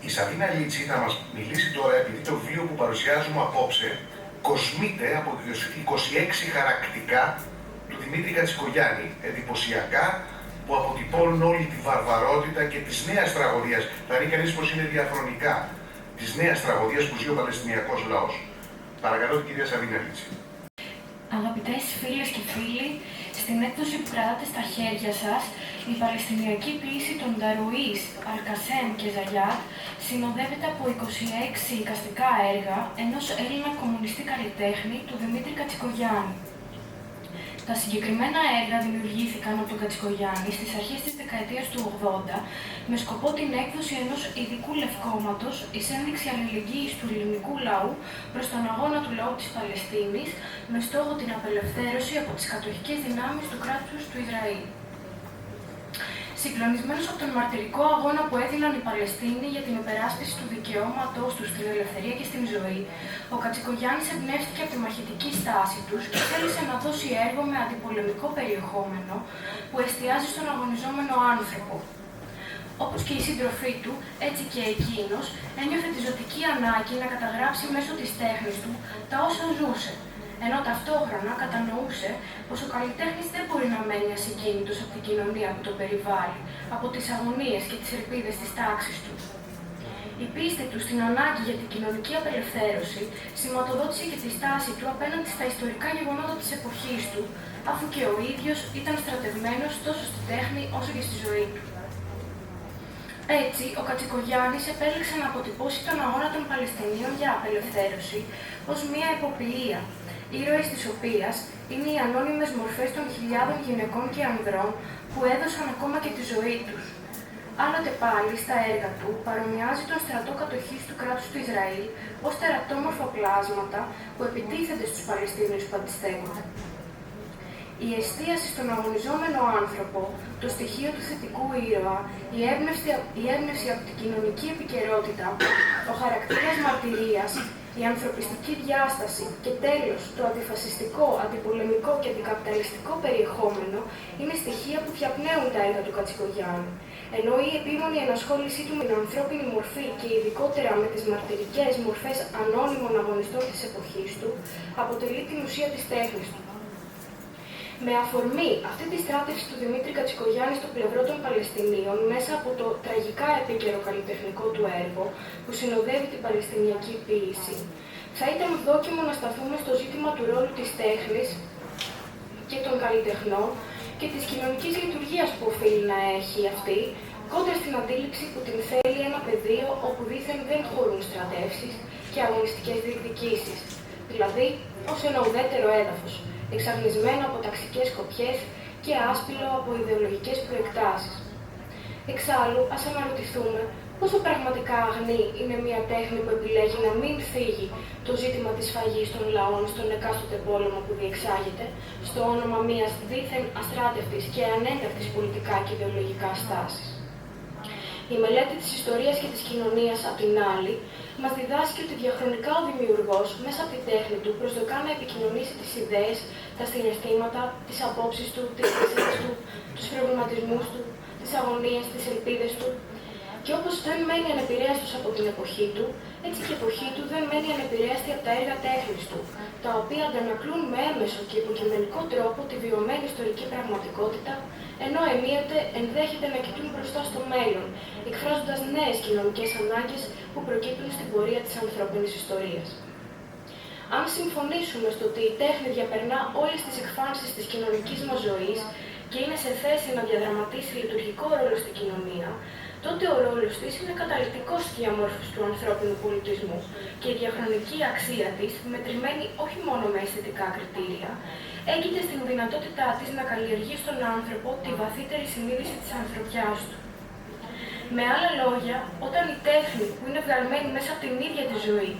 Η Σαβίνα Λίτση θα μας μιλήσει τώρα, επειδή το βιβλίο που παρουσιάζουμε απόψε κοσμείται από 26 χαρακτικά του Δημήτρη Κατσικογιάννη, εντυπωσιακά, που αποτυπώνουν όλη τη βαρβαρότητα και της νέας τραγωδίας. Θα δει κανείς πως είναι διαχρονικά της νέας τραγωδίας που ζει ο Παλαιστινιακός λαός. Παρακαλώ την κυρία Σαβίνα Λίτση. Αγαπητές φίλες και φίλοι, στην έκδοση που κρατάτε στα χέρια σας, η Παλαιστινιακή ποίηση των Νταρουής, Αλκασέμ και Ζαγιάτ συνοδεύεται από 26 εικαστικά έργα ενός Έλληνα κομμουνιστή καλλιτέχνη, του Δημήτρη Κατσικογιάννη. Τα συγκεκριμένα έργα δημιουργήθηκαν από τον Κατσικογιάννη στις αρχές της δεκαετίας του 80 με σκοπό την έκδοση ενός ειδικού λευκώματος εις ένδειξη αλληλεγγύης του ελληνικού λαού προς τον αγώνα του λαού της Παλαιστίνης με στόχο την απελευθέρωση από τις κατοχικές δυνάμεις του κράτους του Ισραήλ. Συγκλονισμένος από τον μαρτυρικό αγώνα που έδιναν οι Παλαιστίνοι για την υπεράσπιση του δικαιώματός τους στην ελευθερία και στην ζωή, ο Κατσικογιάννης εμπνεύστηκε από τη μαχητική στάση τους και θέλησε να δώσει έργο με αντιπολεμικό περιεχόμενο που εστιάζει στον αγωνιζόμενο άνθρωπο. Όπως και οι σύντροφοί του, έτσι και εκείνος ένιωθε τη ζωτική ανάγκη να καταγράψει μέσω της τέχνης του τα όσα ζούσε, ενώ ταυτόχρονα κατανοούσε πως ο καλλιτέχνης δεν μπορεί να μένει ασυγκίνητος από την κοινωνία που το περιβάλλει, από τις αγωνίες και τις ελπίδες της τάξης του. Η πίστη του στην ανάγκη για την κοινωνική απελευθέρωση σηματοδότησε και τη στάση του απέναντι στα ιστορικά γεγονότα της εποχής του, αφού και ο ίδιος ήταν στρατευμένος τόσο στη τέχνη όσο και στη ζωή του. Έτσι, ο Κατσικογιάννης επέλεξε να αποτυπώσει τον αγώνα των Παλαιστινίων για απελευθέρωση ως μία εποποιία, ήρωες της οποίας είναι οι ανώνυμες μορφές των χιλιάδων γυναικών και ανδρών που έδωσαν ακόμα και τη ζωή τους. Άλλοτε πάλι, στα έργα του, παρομοιάζει τον στρατό κατοχής του κράτους του Ισραήλ ως τερατόμορφα πλάσματα που επιτίθενται στους Παλαιστίνιους που αντιστέκονται. Η εστίαση στον αγωνιζόμενο άνθρωπο, το στοιχείο του θετικού ήρωα, η έμπνευση από την κοινωνική επικαιρότητα, ο χαρακτήρας μαρτυρίας, η ανθρωπιστική διάσταση και τέλος το αντιφασιστικό, αντιπολεμικό και αντικαπιταλιστικό περιεχόμενο είναι στοιχεία που διαπνέουν τα έργα του Κατσικογιάννη, ενώ η επίμονη ενασχόλησή του με την ανθρώπινη μορφή και ειδικότερα με τις μαρτυρικές μορφές ανώνυμων αγωνιστών της εποχής του αποτελεί την ουσία της τέχνης του. Με αφορμή αυτή τη στράτευση του Δημήτρη Κατσικογιάννη στο πλευρό των Παλαιστινίων μέσα από το τραγικά επίκαιρο καλλιτεχνικό του έργο που συνοδεύει την Παλαιστινιακή ποίηση, θα ήταν δόκιμο να σταθούμε στο ζήτημα του ρόλου της τέχνης και των καλλιτεχνών και της κοινωνικής λειτουργίας που οφείλει να έχει αυτή, κόντρα στην αντίληψη που την θέλει ένα πεδίο όπου δήθεν δεν χωρούν στρατεύσεις και αγωνιστικές διεκδικήσεις, δηλαδή ως ένα ουδέτερο έδαφος, εξαγνισμένο από ταξικές σκοπιές και άσπυλο από ιδεολογικές προεκτάσεις. Εξάλλου, ας αναρωτηθούμε πόσο πραγματικά αγνή είναι μια τέχνη που επιλέγει να μην θίγει το ζήτημα της σφαγής των λαών στον εκάστοτε πόλεμο που διεξάγεται, στο όνομα μιας δήθεν αστράτευτης και ανέντακτης πολιτικά και ιδεολογικά στάσης. Η μελέτη της ιστορίας και της κοινωνίας, απ' την άλλη, μας διδάσκει ότι διαχρονικά ο δημιουργός, μέσα από τη τέχνη του, προσδοκά να επικοινωνήσει τις ιδέες, τα συναισθήματα, τις απόψεις του, τις θέσεις του, τους προβληματισμούς του, τις αγωνίες, τις ελπίδες του. Και όπως δεν μένει ανεπηρέαστος από την εποχή του, έτσι και η εποχή του δεν μένει ανεπηρέαστη από τα έργα τέχνης του, τα οποία αντανακλούν με έμεσο και υποκειμενικό τρόπο τη βιωμένη ιστορική πραγματικότητα, ενώ ενίοτε ενδέχεται να κοιτούν μπροστά στο μέλλον, εκφράζοντας νέες κοινωνικές ανάγκες που προκύπτουν στην πορεία της ανθρώπινης ιστορίας. Αν συμφωνήσουμε στο ότι η τέχνη διαπερνά όλες τις εκφάνσεις της κοινωνικής μας ζωής και είναι σε θέση να διαδραματίσει λειτουργικό ρόλο στην κοινωνία, τότε ο ρόλος της είναι καταλυτικός στη διαμόρφωση του ανθρώπινου πολιτισμού και η διαχρονική αξία της, μετρημένη όχι μόνο με αισθητικά κριτήρια, έγκυται στην δυνατότητά της να καλλιεργεί στον άνθρωπο τη βαθύτερη συνείδηση της ανθρωπιάς του. Με άλλα λόγια, όταν η τέχνη που είναι βγαλμένη μέσα από την ίδια τη ζωή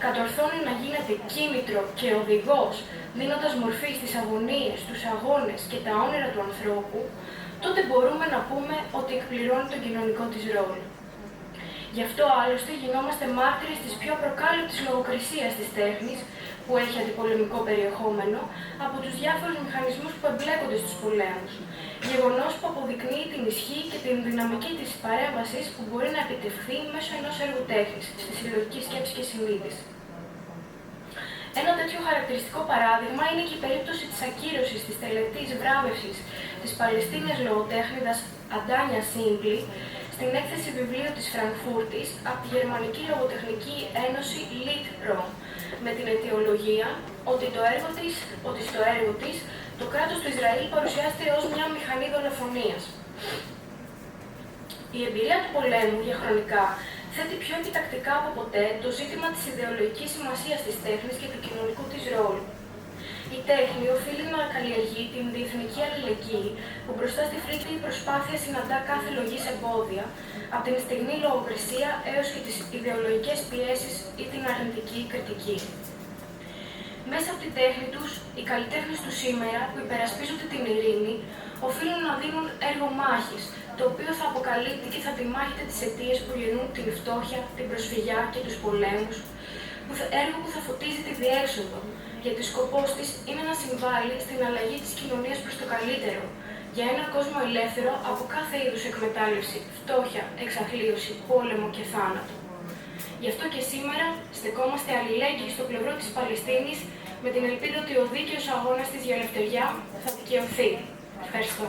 κατορθώνει να γίνεται κίνητρο και οδηγός, δίνοντας μορφή στις αγωνίες, στους αγώνες και τα όνειρα του ανθρώπου, τότε μπορούμε να πούμε ότι εκπληρώνει τον κοινωνικό της ρόλο. Γι' αυτό άλλωστε γινόμαστε μάρτυρες της πιο απροκάλυπτης λογοκρισίας της τέχνης, που έχει αντιπολεμικό περιεχόμενο, από τους διάφορους μηχανισμούς που εμπλέκονται στους πολέμους. Γεγονός που αποδεικνύει την ισχύ και την δυναμική της παρέμβασης που μπορεί να επιτευχθεί μέσω ενός έργου τέχνης, στη συλλογική σκέψη και συνείδηση. Ένα τέτοιο χαρακτηριστικό παράδειγμα είναι και η περίπτωση της ακύρωσης της τελετής βράβευσης της Παλαιστίνιας λογοτέχνηδας Αντάνια Σίμπλη στην έκθεση βιβλίου της Φραγκφούρτης από τη Γερμανική Λογοτεχνική Ένωση Lit-Rom, με την αιτιολογία ότι στο έργο της το κράτος του Ισραήλ παρουσιάζεται ως μια μηχανή δολοφονίας. Η εμπειρία του πολέμου διαχρονικά θέτει πιο επιτακτικά από ποτέ το ζήτημα της ιδεολογικής σημασίας της τέχνης και του κοινωνικού της ρόλου. Η τέχνη οφείλει να καλλιεργεί την διεθνική αλληλεγγύη που μπροστά στη φρικτή προσπάθεια συναντά κάθε λογής εμπόδια, από την στεγνή λογοκρισία έως και τις ιδεολογικές πιέσεις ή την αρνητική κριτική. Μέσα από την τέχνη τους, οι καλλιτέχνες του σήμερα που υπερασπίζονται την ειρήνη οφείλουν να δίνουν έργο μάχης, το οποίο θα αποκαλύπτει και θα αντιμάχεται τις αιτίες που γεννούν την φτώχεια, την προσφυγιά και τους πολέμους, έργο που θα φωτίζει τη διέξοδο, γιατί σκοπός της είναι να συμβάλλει στην αλλαγή της κοινωνίας προς το καλύτερο, για έναν κόσμο ελεύθερο από κάθε είδους εκμετάλλευση, φτώχεια, εξαθλίωση, πόλεμο και θάνατο. Γι' αυτό και σήμερα στεκόμαστε αλληλέγγυοι στο πλευρό της Παλαιστίνης, με την ελπίδα ότι ο δίκαιος αγώνας της για ελευθεριά θα δικαιωθεί. Ευχαριστώ.